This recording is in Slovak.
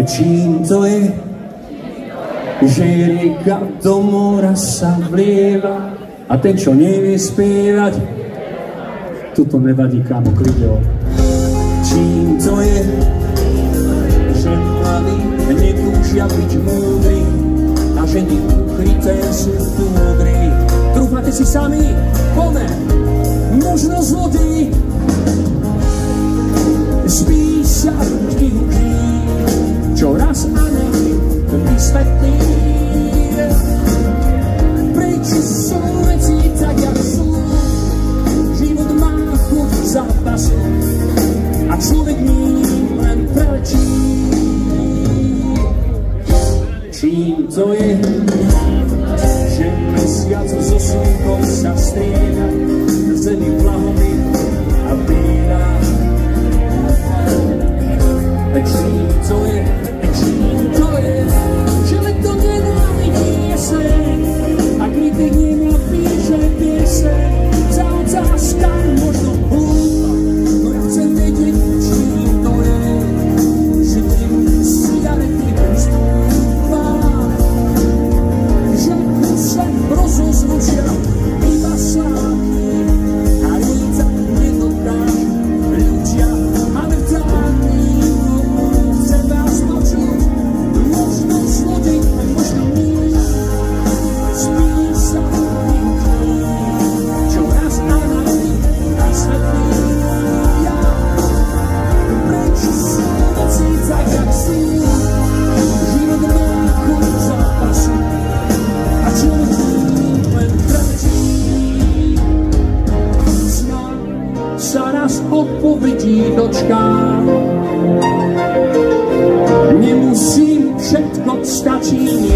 Čím to je, že rieka do mora sa vlieva a ten, čo nevie spievať, tuto nevadí, kámo, kľudne. Čím to je, že mladí netúžia byť múdri a ženy ukryté sú múdri. Trúfate si sami, poďme, možno zlodí. Spí sa vždy kníh, čo raz a nech vysvetlí. Preč sú veci tak, jak sú, život má chuť zápasu a človek ním len prelečí. Čím to je, že mesiac so slnkom sa strieda, na zemi vlahomy a bída. Čím to je, že leto nenávidí jeseň a kritik nenapíše pieseň. Za otázka možno hlúpa, no ja chcem vedieť, čím to je, že tým cigarety stúpa, že sa rozozvučia iba sláky a líca nedokážu ľudia, ale vtáky. Chcem vás počuť, možno zlodej a možno míň, spí sa tým kníh, čo raz a navždy vysvetlí. Ja, preč sú veci tak, jak sú, život má chuť zápasu a človek len prelečí. Snad sa raz odpovedí dočkám, nemusím, všetko stačí.